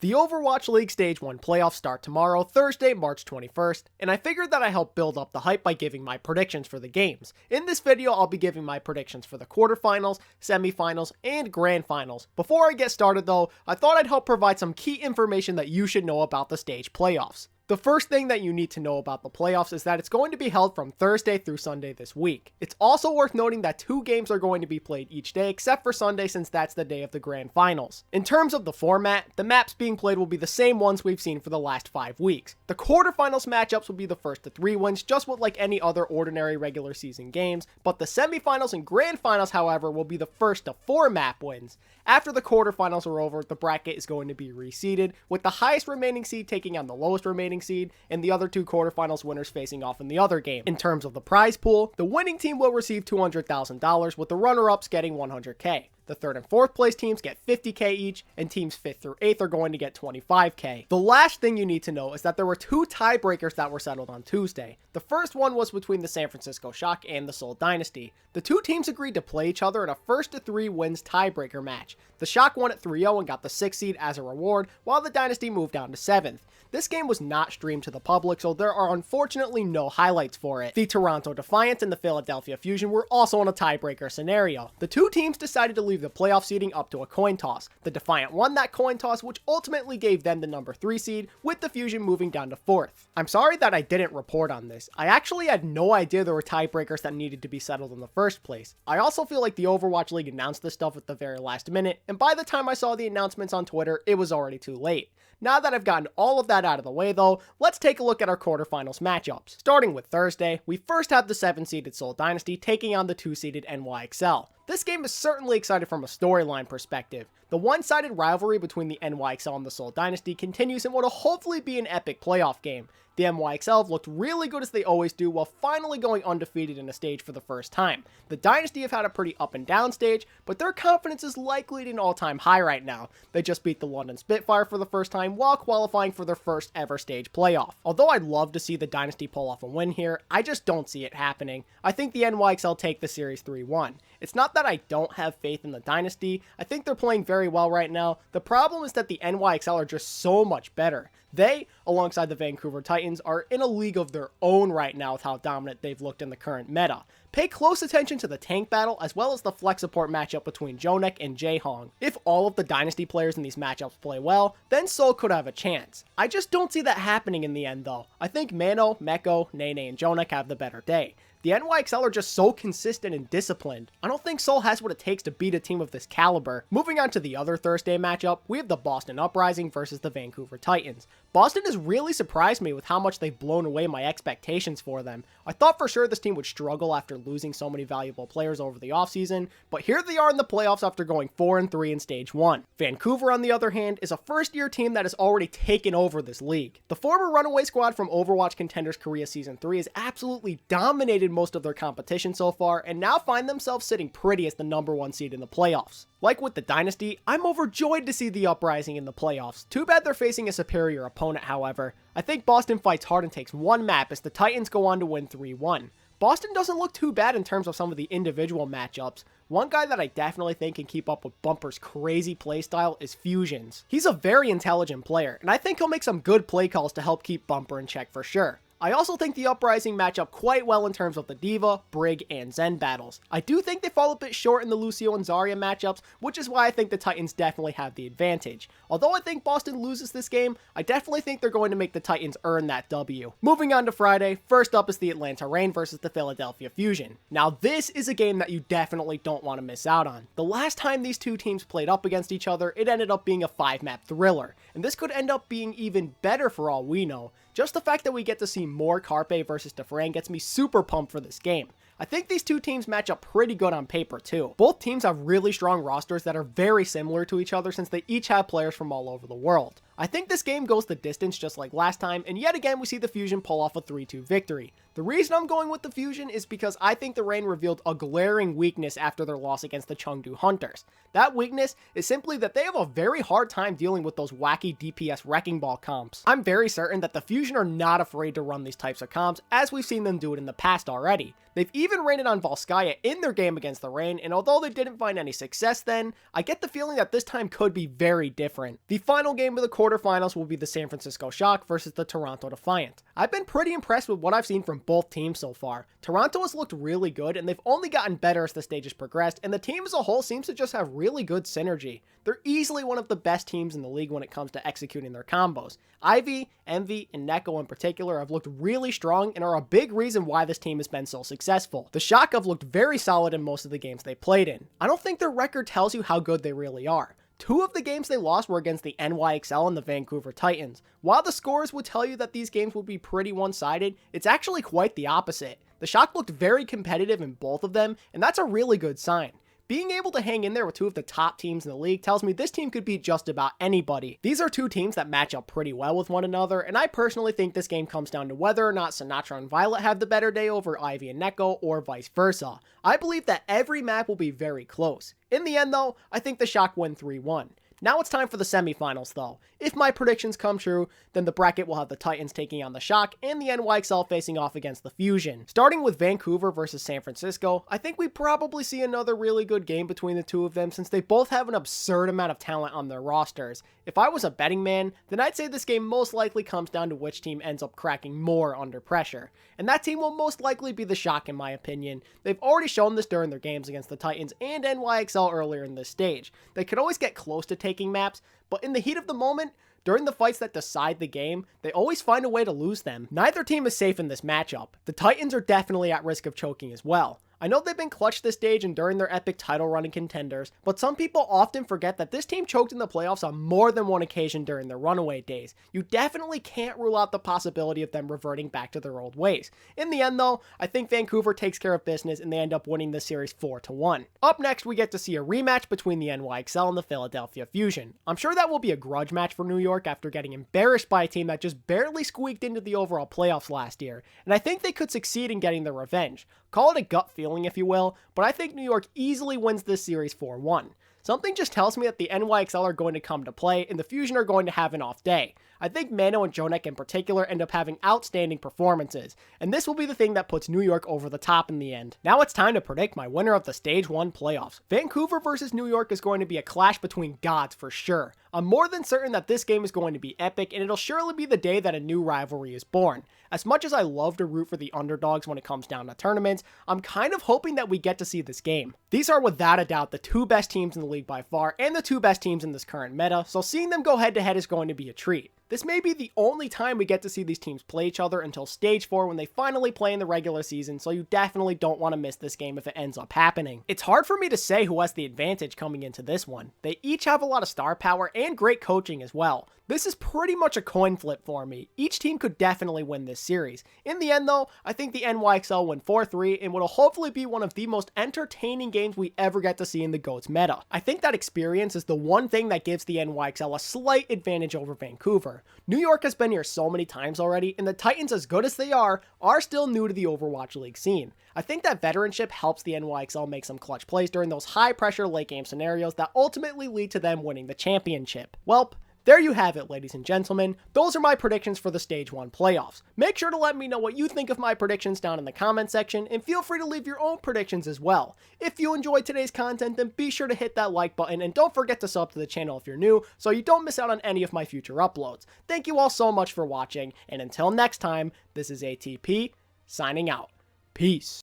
The Overwatch League Stage 1 playoffs start tomorrow, Thursday, March 21st, and I figured that I help build up the hype by giving my predictions for the games. In this video, I'll be giving my predictions for the quarterfinals, semifinals, and grand finals. Before I get started though, I thought I'd help provide some key information that you should know about the stage playoffs. The first thing that you need to know about the playoffs is that it's going to be held from Thursday through Sunday this week. It's also worth noting that 2 games are going to be played each day except for Sunday since that's the day of the grand finals. In terms of the format, the maps being played will be the same ones we've seen for the last 5 weeks. The quarterfinals matchups will be the first to 3 wins just with like any other ordinary regular season games, but the semifinals and grand finals however will be the first to 4 map wins. After the quarterfinals are over, the bracket is going to be reseeded, with the highest remaining seed taking on the lowest remaining seed, and the other 2 quarterfinals winners facing off in the other game. In terms of the prize pool, the winning team will receive $200,000, with the runner-ups getting $100K. The 3rd and 4th place teams get $50K each, and teams 5th through 8th are going to get $25K. The last thing you need to know is that there were 2 tiebreakers that were settled on Tuesday. The first one was between the San Francisco Shock and the Seoul Dynasty. The 2 teams agreed to play each other in a 1st to 3 wins tiebreaker match. The Shock won at 3-0 and got the 6th seed as a reward, while the Dynasty moved down to 7th. This game was not streamed to the public, so there are unfortunately no highlights for it. The Toronto Defiance and the Philadelphia Fusion were also in a tiebreaker scenario. The 2 teams decided to leave the playoff seeding up to a coin toss. The Defiant won that coin toss, which ultimately gave them the number 3 seed, with the Fusion moving down to 4th. I'm sorry that I didn't report on this. I actually had no idea there were tiebreakers that needed to be settled in the first place. I also feel like the Overwatch League announced this stuff at the very last minute, and by the time I saw the announcements on Twitter, it was already too late. Now that I've gotten all of that out of the way though, let's take a look at our quarterfinals matchups. Starting with Thursday, we first have the 7-seeded Seoul Dynasty taking on the 2-seeded NYXL. This game is certainly exciting from a storyline perspective. The one-sided rivalry between the NYXL and the Seoul Dynasty continues in what will hopefully be an epic playoff game. The NYXL have looked really good as they always do while finally going undefeated in a stage for the first time. The Dynasty have had a pretty up and down stage, but their confidence is likely at an all-time high right now. They just beat the London Spitfire for the first time while qualifying for their first ever stage playoff. Although I'd love to see the Dynasty pull off a win here, I just don't see it happening. I think the NYXL take the series 3-1. It's not that I don't have faith in the Dynasty, I think they're playing very well right now. The problem is that the NYXL are just so much better. They, alongside the Vancouver Titans, are in a league of their own right now with how dominant they've looked in the current meta. Pay close attention to the tank battle as well as the flex support matchup between Jonek and Jaehong. If all of the Dynasty players in these matchups play well, then Seoul could have a chance. I just don't see that happening in the end though. I think Mano, Meko, Nene, and Jonek have the better day. The NYXL are just so consistent and disciplined. I don't think Seoul has what it takes to beat a team of this caliber. Moving on to the other Thursday matchup, we have the Boston Uprising versus the Vancouver Titans. Boston has really surprised me with how much they've blown away my expectations for them. I thought for sure this team would struggle after losing so many valuable players over the offseason, but here they are in the playoffs after going 4-3 in Stage 1. Vancouver, on the other hand, is a first-year team that has already taken over this league. The former runaway squad from Overwatch Contenders Korea Season 3 has absolutely dominated most of their competition so far, and now find themselves sitting pretty as the number 1 seed in the playoffs. Like with the Dynasty, I'm overjoyed to see the Uprising in the playoffs. Too bad they're facing a superior opponent, however. I think Boston fights hard and takes 1 map as the Titans go on to win 3-1. Boston doesn't look too bad in terms of some of the individual matchups. One guy that I definitely think can keep up with Bumper's crazy playstyle is Fusions. He's a very intelligent player, and I think he'll make some good play calls to help keep Bumper in check for sure. I also think the Uprising match up quite well in terms of the Diva, Brig, and Zen battles. I do think they fall a bit short in the Lucio and Zarya matchups, which is why I think the Titans definitely have the advantage. Although I think Boston loses this game, I definitely think they're going to make the Titans earn that W. Moving on to Friday, first up is the Atlanta Reign versus the Philadelphia Fusion. Now this is a game that you definitely don't want to miss out on. The last time these 2 teams played up against each other, it ended up being a 5-map thriller, and this could end up being even better for all we know. Just the fact that we get to see more Carpe versus Defran gets me super pumped for this game. I think these 2 teams match up pretty good on paper too. Both teams have really strong rosters that are very similar to each other since they each have players from all over the world. I think this game goes the distance just like last time, and yet again we see the Fusion pull off a 3-2 victory. The reason I'm going with the Fusion is because I think the Reign revealed a glaring weakness after their loss against the Chengdu Hunters. That weakness is simply that they have a very hard time dealing with those wacky DPS Wrecking Ball comps. I'm very certain that the Fusion are not afraid to run these types of comps, as we've seen them do it in the past already. They've even even ran it on Volskaya in their game against the Reign, and although they didn't find any success then, I get the feeling that this time could be very different. The final game of the quarterfinals will be the San Francisco Shock versus the Toronto Defiant. I've been pretty impressed with what I've seen from both teams so far. Toronto has looked really good, and they've only gotten better as the stage has progressed, and the team as a whole seems to just have really good synergy. They're easily one of the best teams in the league when it comes to executing their combos. Ivy, Envy, and Neko in particular have looked really strong and are a big reason why this team has been so successful. The Shock have looked very solid in most of the games they played in. I don't think their record tells you how good they really are. 2 of the games they lost were against the NYXL and the Vancouver Titans. While the scores would tell you that these games would be pretty one-sided, it's actually quite the opposite. The Shock looked very competitive in both of them, and that's a really good sign. Being able to hang in there with 2 of the top teams in the league tells me this team could beat just about anybody. These are 2 teams that match up pretty well with one another, and I personally think this game comes down to whether or not Sinatra and Violet have the better day over Ivy and Neko, or vice versa. I believe that every map will be very close. In the end though, I think the Shock win 3-1. Now it's time for the semifinals though. If my predictions come true, then the bracket will have the Titans taking on the Shock and the NYXL facing off against the Fusion. Starting with Vancouver versus San Francisco, I think we probably see another really good game between the 2 of them since they both have an absurd amount of talent on their rosters. If I was a betting man, then I'd say this game most likely comes down to which team ends up cracking more under pressure. And that team will most likely be the Shock in my opinion. They've already shown this during their games against the Titans and NYXL earlier in this stage. They could always get close to taking maps, but in the heat of the moment, during the fights that decide the game, they always find a way to lose them. Neither team is safe in this matchup. The Titans are definitely at risk of choking as well. I know they've been clutch this stage and during their epic title run in contenders, but some people often forget that this team choked in the playoffs on more than one occasion during their runaway days. You definitely can't rule out the possibility of them reverting back to their old ways. In the end though, I think Vancouver takes care of business and they end up winning this series 4-1. Up next, we get to see a rematch between the NYXL and the Philadelphia Fusion. I'm sure that will be a grudge match for New York after getting embarrassed by a team that just barely squeaked into the overall playoffs last year, and I think they could succeed in getting their revenge. Call it a gut feeling if you will, but I think New York easily wins this series 4-1. Something just tells me that the NYXL are going to come to play and the Fusion are going to have an off day. I think Mano and Jonek in particular end up having outstanding performances, and this will be the thing that puts New York over the top in the end. Now it's time to predict my winner of the Stage 1 playoffs. Vancouver versus New York is going to be a clash between gods for sure. I'm more than certain that this game is going to be epic, and it'll surely be the day that a new rivalry is born. As much as I love to root for the underdogs when it comes down to tournaments, I'm kind of hoping that we get to see this game. These are without a doubt the 2 best teams in the league by far, and the 2 best teams in this current meta, so seeing them go head to head is going to be a treat. This may be the only time we get to see these teams play each other until Stage 4 when they finally play in the regular season, so you definitely don't want to miss this game if it ends up happening. It's hard for me to say who has the advantage coming into this one. They each have a lot of star power and great coaching as well. This is pretty much a coin flip for me. Each team could definitely win this series. In the end though, I think the NYXL win 4-3 and what'll hopefully be one of the most entertaining games we ever get to see in the GOATS meta. I think that experience is the one thing that gives the NYXL a slight advantage over Vancouver. New York has been here so many times already, and the Titans, as good as they are still new to the Overwatch League scene. I think that veteranship helps the NYXL make some clutch plays during those high pressure late game scenarios that ultimately lead to them winning the championship. Welp, there you have it, ladies and gentlemen. Those are my predictions for the Stage 1 playoffs. Make sure to let me know what you think of my predictions down in the comment section, and feel free to leave your own predictions as well. If you enjoyed today's content, then be sure to hit that like button, and don't forget to sub to the channel if you're new, so you don't miss out on any of my future uploads. Thank you all so much for watching, and until next time, this is ATP, signing out. Peace.